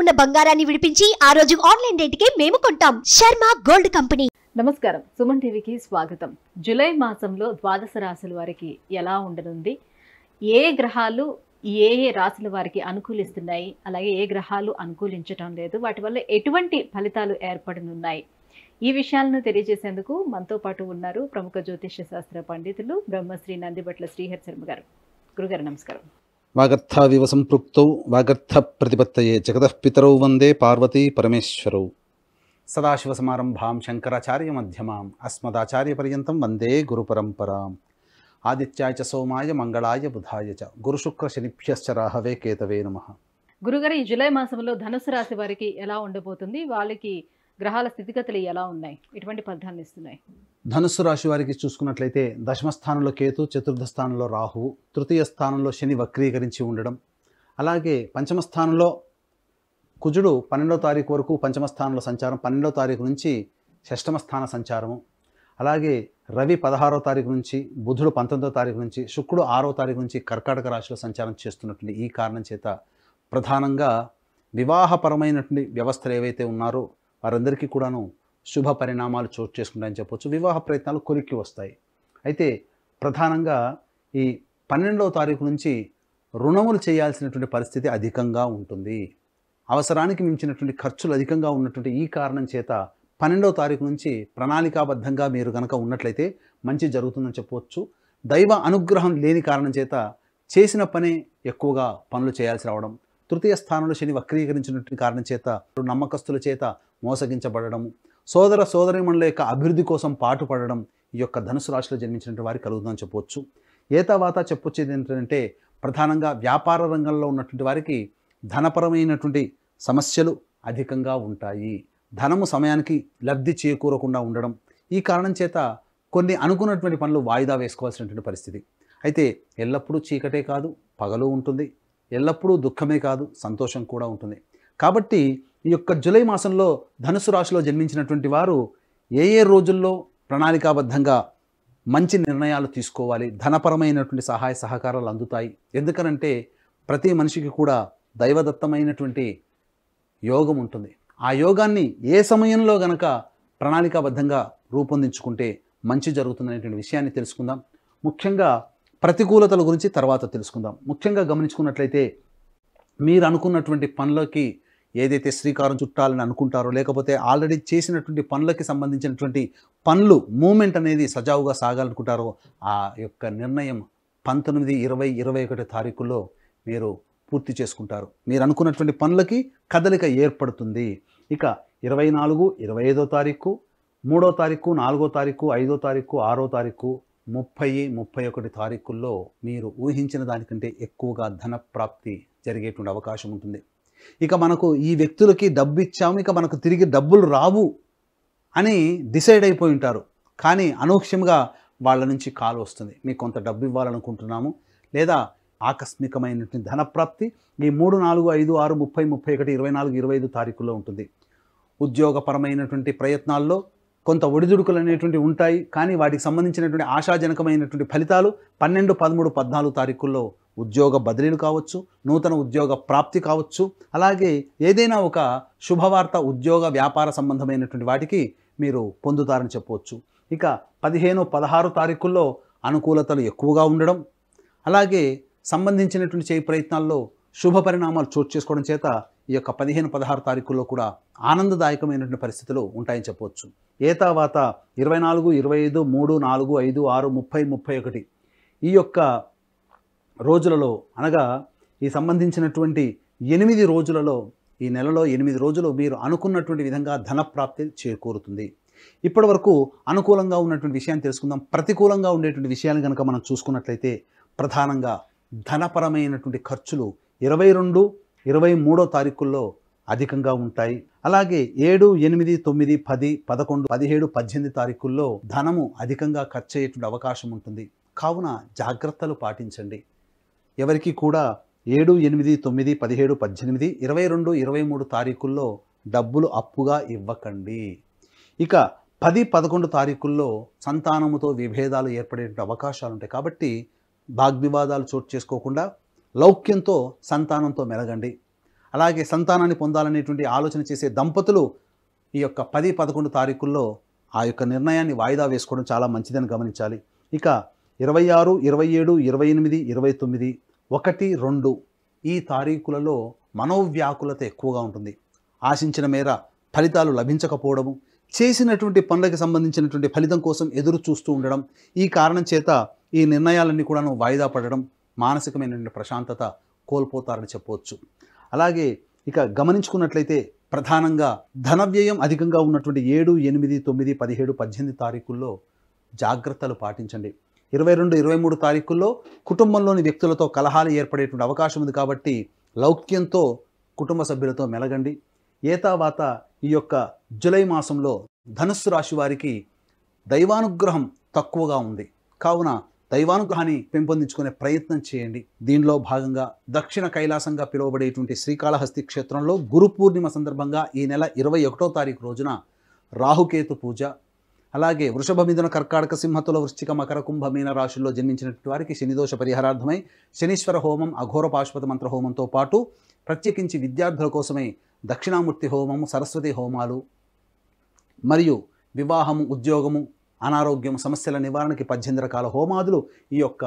ఉన్న బంగారాన్ని విడిపించి ఆ రోజు ఆన్లైన్ రేటుకే మేము కొంటాం. Sharma gold company. నమస్కారం, సుమన్ టీవీకి స్వాగతం. జూలై మాసంలో ద్వాదశ రాశుల వారికి ఎలా ఉండనుంది, ఏ గ్రహాలు ఏ రాశుల వారికి అనుకూలిస్తున్నాయి, అలాగే ఏ గ్రహాలు అనుకూలించటం లేదు, వాటి వల్ల ఎటువంటి ఫలితాలు ఏర్పడనున్నాయి, ఈ విషయాలను తెలియజేసేందుకు మనతో పాటు ఉన్నారు ప్రముఖ జ్యోతిష్య శాస్త్ర పండితులు బ్రహ్మశ్రీ నందిబట్ల శ్రీహరి శర్మ గారు. గురుగారు నమస్కారం. వాగర్థావివ సంపృక్తౌ వాగర్థ ప్రతిపత్తయే జగతః పితరౌ వందే పార్వతీ పరమేశ్వరౌ. సదాశివసమారంభాం శంకరాచార్య మధ్యమాం అస్మదాచార్య పర్యంతం వందే గురు పరంపరాం. ఆదిత్యాయ చ సోమాయ మంగళాయ బుధాయ చ గురుశుక్ర శనిభ్యశ్చ రాహవే కేతవే నమః. గురుగారు, ఈ జూలై మాసంలో ధనుసు రాశి వారికి ఎలా ఉండబోతుంది, వాళ్ళకి గ్రహాల స్థితిగతులు ఎలా ఉన్నాయి, ఎటువంటి ఫలితాలను ఇస్తున్నాయి? ధనుస్సు రాశి వారికి చూసుకున్నట్లయితే దశమ స్థానంలో కేతు, చతుర్థ స్థానంలో రాహువు, తృతీయ స్థానంలో శని వక్రీకరించి ఉండడం, అలాగే పంచమ స్థానంలో కుజుడు 12వ తారీఖు వరకు పంచమ స్థానంలో సంచారం, 12వ తారీఖు నుంచి షష్టమ స్థాన సంచారము, అలాగే రవి 16వ తారీఖు నుంచి, బుధుడు 19వ తారీఖు నుంచి, శుక్రుడు 6వ తారీఖు నుంచి కర్కాటక రాశిలో సంచారం చేస్తున్నటువంటి ఈ కారణం చేత ప్రధానంగా వివాహపరమైనటువంటి వ్యవస్థలు ఏవైతే ఉన్నారో వారందరికీ కూడాను శుభ పరిణామాలు చోటు చేసుకుంటాయని చెప్పొచ్చు. వివాహ ప్రయత్నాలు కొలిక్కి వస్తాయి. అయితే ప్రధానంగా ఈ 12వ తారీఖు నుంచి రుణములు చేయాల్సినటువంటి పరిస్థితి అధికంగా ఉంటుంది. అవసరానికి మించినటువంటి ఖర్చులు అధికంగా ఉన్నటువంటి ఈ కారణం చేత 12వ తారీఖు నుంచి ప్రణాళికాబద్ధంగా మీరు కనుక ఉన్నట్లయితే మంచి జరుగుతుందని చెప్పవచ్చు. దైవ అనుగ్రహం లేని కారణం చేత చేసిన పనే ఎక్కువగా పనులు చేయాల్సి రావడం, తృతీయ స్థానంలో శని వక్రీకరించినటువంటి కారణం చేత నమ్మకస్తుల చేత మోసగించబడడం, సోదర సోదరీమణుల యొక్క అభివృద్ధి కోసం పాటుపడడం ఈ యొక్క ధనుసు రాశిలో జన్మించినటువంటి వారికి కలుగుతుందని చెప్పవచ్చు. ఏతావాత చెప్పొచ్చేది ఏంటంటే ప్రధానంగా వ్యాపార రంగంలో ఉన్నటువంటి వారికి ధనపరమైనటువంటి సమస్యలు అధికంగా ఉంటాయి. ధనము సమయానికి లబ్ధి చేకూరకుండా ఉండడం, ఈ కారణం చేత కొన్ని అనుకున్నటువంటి పనులు వాయిదా వేసుకోవాల్సినటువంటి పరిస్థితి. అయితే ఎల్లప్పుడూ చీకటే కాదు పగలు ఉంటుంది, ఎల్లప్పుడూ దుఃఖమే కాదు సంతోషం కూడా ఉంటుంది. కాబట్టి ఈ యొక్క జూలై మాసంలో ధనుసు రాశిలో జన్మించినటువంటి వారు ఏ ఏ రోజుల్లో ప్రణాళికాబద్ధంగా మంచి నిర్ణయాలు తీసుకోవాలి, ధనపరమైనటువంటి సహాయ సహకారాలు అందుతాయి. ఎందుకనంటే ప్రతి మనిషికి కూడా దైవదత్తమైనటువంటి యోగం ఉంటుంది. ఆ యోగాన్ని ఏ సమయంలో గనక ప్రణాళికాబద్ధంగా రూపొందించుకుంటే మంచి జరుగుతుందనేటువంటి విషయాన్ని తెలుసుకుందాం. ముఖ్యంగా ప్రతికూలతల గురించి తర్వాత తెలుసుకుందాం. ముఖ్యంగా గమనించుకున్నట్లయితే మీరు అనుకున్నటువంటి పనులకి ఏదైతే శ్రీకారం చుట్టాలని అనుకుంటారో, లేకపోతే ఆల్రెడీ చేసినటువంటి పనులకి సంబంధించినటువంటి పనులు మూమెంట్ అనేది సజావుగా సాగాలనుకుంటారో ఆ యొక్క నిర్ణయం 19, 20, 21 తారీఖుల్లో మీరు పూర్తి చేసుకుంటారు. మీరు అనుకున్నటువంటి పనులకి కదలిక ఏర్పడుతుంది. ఇక 24, 25వ తారీఖు, 3వ తారీఖు, 4వ తారీఖు, 5వ తారీఖు, 6వ తారీఖు, 30, 31 తారీఖుల్లో మీరు ఊహించిన దానికంటే ఎక్కువగా ధన ప్రాప్తి జరిగేటువంటి అవకాశం ఉంటుంది. ఇక మనకు ఈ వ్యక్తులకి డబ్బు ఇచ్చాము, ఇక మనకు తిరిగి డబ్బులు రావు అని డిసైడ్ అయిపోయి ఉంటారు. కానీ అనూహ్యంగా వాళ్ళ నుంచి కాల్ వస్తుంది, మీకు కొంత డబ్బు ఇవ్వాలనుకుంటున్నాము, లేదా ఆకస్మికమైనటువంటి ధనప్రాప్తి ఈ 3, 4, 5, 6, 30, 31, 24, 25 తారీఖుల్లో ఉంటుంది. ఉద్యోగపరమైనటువంటి ప్రయత్నాల్లో కొంత ఒడిదుడుకులు అనేటువంటివి ఉంటాయి. కానీ వాటికి సంబంధించినటువంటి ఆశాజనకమైనటువంటి ఫలితాలు 12, 13, 14 తారీఖుల్లో ఉద్యోగ బదిలీలు కావచ్చు, నూతన ఉద్యోగ ప్రాప్తి కావచ్చు, అలాగే ఏదైనా ఒక శుభవార్త ఉద్యోగ వ్యాపార సంబంధమైనటువంటి వాటికి మీరు పొందుతారని చెప్పవచ్చు. ఇక 15, 16 తారీఖుల్లో అనుకూలతలు ఎక్కువగా ఉండడం, అలాగే సంబంధించినటువంటి చేయి ప్రయత్నాల్లో శుభ పరిణామాలు చోటు చేసుకోవడం చేత ఈ యొక్క 15, 16 తారీఖుల్లో కూడా ఆనందదాయకమైనటువంటి పరిస్థితులు ఉంటాయని చెప్పవచ్చు. ఏతావాత 24, 25, 3, 4, 5, 6, 30, 31 ఈ యొక్క రోజులలో, అనగా ఈ సంబంధించినటువంటి 8 రోజులలో, ఈ నెలలో 8 రోజులు మీరు అనుకున్నటువంటి విధంగా ధనప్రాప్తి చేకూరుతుంది. ఇప్పటి వరకు అనుకూలంగా ఉన్నటువంటి విషయాన్ని తెలుసుకుందాం. ప్రతికూలంగా ఉండేటువంటి విషయాన్ని కనుక మనం చూసుకున్నట్లయితే ప్రధానంగా ధనపరమైనటువంటి ఖర్చులు 22, 23వ తారీఖుల్లో అధికంగా ఉంటాయి. అలాగే 7, 8, 9, 10, 11, 17, 18 తారీఖుల్లో ధనము అధికంగా ఖర్చు అయ్యేటువంటి అవకాశం ఉంటుంది. కావున జాగ్రత్తలు పాటించండి. ఎవరికి కూడా 7, 8, 9, 17, 18, 22, 23 తారీఖుల్లో డబ్బులు అప్పుగా ఇవ్వకండి. ఇక 10, 11 తారీఖుల్లో సంతానముతో విభేదాలు ఏర్పడే అవకాశాలు ఉంటాయి. కాబట్టి వాగ్వివాదాలు చోటు చేసుకోకుండా లౌక్యంతో సంతానంతో మెలగండి. అలాగే సంతానాన్ని పొందాలనేటువంటి ఆలోచన చేసే దంపతులు ఈ యొక్క 10, 11 తారీఖుల్లో ఆ యొక్క నిర్ణయాన్ని వాయిదా వేసుకోవడం చాలా మంచిదని గమనించాలి. ఇక 26, 27, 28, 29, 1, 2 ఈ తారీఖులలో మనోవ్యాకులత ఎక్కువగా ఉంటుంది. ఆశించిన మేర ఫలితాలు లభించకపోవడము, చేసినటువంటి పనులకు సంబంధించినటువంటి ఫలితం కోసం ఎదురు చూస్తూ ఉండడం, ఈ కారణం చేత ఈ నిర్ణయాలన్నీ కూడాను వాయిదా పడడం, మానసికమైనటువంటి ప్రశాంతత కోల్పోతారని చెప్పవచ్చు. అలాగే ఇక గమనించుకున్నట్లయితే ప్రధానంగా ధన వ్యయం అధికంగా ఉన్నటువంటి 7, 8, 9, 17, 18 తారీఖుల్లో జాగ్రత్తలు పాటించండి. 22, 23 తారీఖుల్లో కుటుంబంలోని వ్యక్తులతో కలహాలు ఏర్పడేటువంటి అవకాశం ఉంది కాబట్టి లౌక్యంతో కుటుంబ సభ్యులతో మెలగండి. ఏతావాత ఈ యొక్క జూలై మాసంలో ధనుస్సు రాశి వారికి దైవానుగ్రహం తక్కువగా ఉంది కావున దైవానుగ్రహాన్ని పెంపొందించుకునే ప్రయత్నం చేయండి. దీనిలో భాగంగా దక్షిణ కైలాసంగా పిలువబడేటువంటి శ్రీకాళహస్తి క్షేత్రంలో గురు పూర్ణిమ సందర్భంగా ఈ నెల 21వ తారీఖు రోజున రాహుకేతు పూజ, అలాగే వృషభ, మిథున, కర్కాటక, సింహతుల, వృశ్చిక, మకర, కుంభ, మీన రాశుల్లో జన్మించినటువంటి వారికి శనిదోష పరిహారార్థమై శనీశ్వర హోమం, అఘోర పాశుపత మంత్ర హోమంతో పాటు ప్రత్యేకించి విద్యార్థుల కోసమై దక్షిణామూర్తి హోమము, సరస్వతి హోమాలు మరియు వివాహము, ఉద్యోగము, అనారోగ్యం సమస్యల నివారణకి 18 రకాల హోమాదులు ఈ యొక్క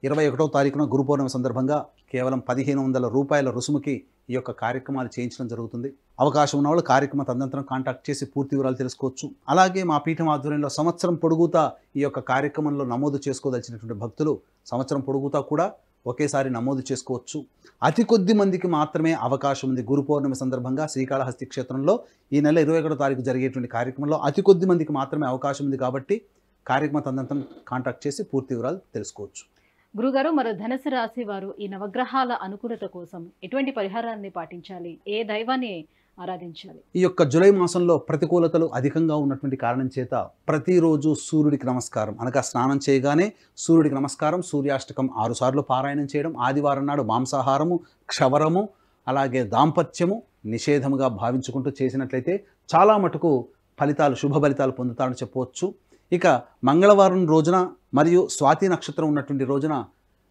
21వ తారీఖున గురు పౌర్ణమి సందర్భంగా కేవలం 1500 రూపాయల రుసుముకి ఈ యొక్క కార్యక్రమాలు చేయించడం జరుగుతుంది. అవకాశం ఉన్న వాళ్ళు కార్యక్రమ తదనంతరం కాంటాక్ట్ చేసి పూర్తి వివరాలు తెలుసుకోవచ్చు. అలాగే మా పీఠం ఆధ్వర్యంలో సంవత్సరం పొడుగుతా ఈ యొక్క కార్యక్రమంలో నమోదు చేసుకోదలిచినటువంటి భక్తులు సంవత్సరం పొడుగుతా కూడా ఒకేసారి నమోదు చేసుకోవచ్చు. అతి కొద్ది మందికి మాత్రమే అవకాశం ఉంది. గురు పౌర్ణమి సందర్భంగా శ్రీకాళహస్తి క్షేత్రంలో ఈ నెల 21వ తారీఖు జరిగేటువంటి కార్యక్రమంలో అతి కొద్ది మందికి మాత్రమే అవకాశం ఉంది కాబట్టి కార్యక్రమ తదనంతరం కాంటాక్ట్ చేసి పూర్తి వివరాలు తెలుసుకోవచ్చు. గురుగారు, మరి ధనుసు రాశి వారు ఈ నవగ్రహాల అనుకూలత కోసం ఎటువంటి పరిహారాన్ని పాటించాలి? ఏ దైవాన్ని ఆరాధించాలి? ఈ యొక్క జూలై మాసంలో ప్రతికూలతలు అధికంగా ఉన్నటువంటి కారణం చేత ప్రతిరోజు సూర్యుడికి నమస్కారం అనగా స్నానం చేయగానే సూర్యుడికి నమస్కారం, సూర్యాష్టకం 6 సార్లు పారాయణం చేయడం, ఆదివారం నాడు మాంసాహారము, క్షవరము, అలాగే దాంపత్యము నిషేధముగా భావించుకుంటూ చేసినట్లయితే చాలా మటుకు శుభ ఫలితాలు పొందుతారని చెప్పవచ్చు. ఇక మంగళవారం రోజున మరియు స్వాతి నక్షత్రం ఉన్నటువంటి రోజున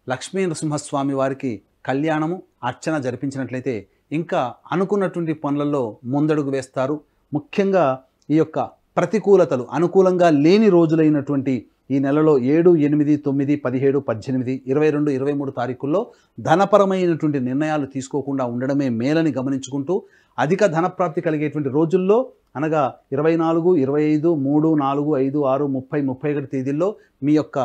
లక్ష్మీ నరసింహస్వామి వారికి కళ్యాణము, అర్చన జరిపించినట్లయితే ఇంకా అనుకున్నటువంటి పనులలో ముందడుగు వేస్తారు. ముఖ్యంగా ఈ యొక్క ప్రతికూలతలు అనుకూలంగా లేని రోజులైనటువంటి ఈ నెలలో 7, 8, 9, 17, 18, 22, 23 తారీఖుల్లో ధనపరమైనటువంటి నిర్ణయాలు తీసుకోకుండా ఉండడమే మేలని గమనించుకుంటూ అధిక ధనప్రాప్తి కలిగేటువంటి రోజుల్లో అనగా 24, 25, 3, 4, 5, 6, 30, 31 తేదీల్లో మీ యొక్క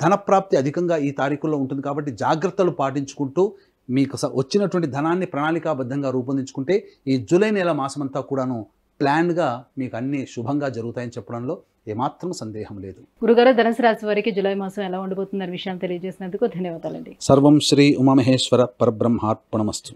ధనప్రాప్తి అధికంగా ఈ తారీఖుల్లో ఉంటుంది కాబట్టి జాగ్రత్తలు పాటించుకుంటూ మీకు వచ్చినటువంటి ధనాన్ని ప్రణాళికాబద్ధంగా రూపొందించుకుంటే ఈ జూలై నెల మాసమంతా కూడాను ప్లాన్గా మీకు అన్ని శుభంగా జరుగుతాయని చెప్పడంలో ఏమాత్రం సందేహం లేదు. గురుగారు, ధనుసు రాశి వారికి జూలై మాసం ఎలా ఉండబోతుందనే విషయాన్ని తెలియజేసినందుకు ధన్యవాదాలండి. సర్వం శ్రీ ఉమామహేశ్వర పరబ్రహ్మార్పణమస్తు.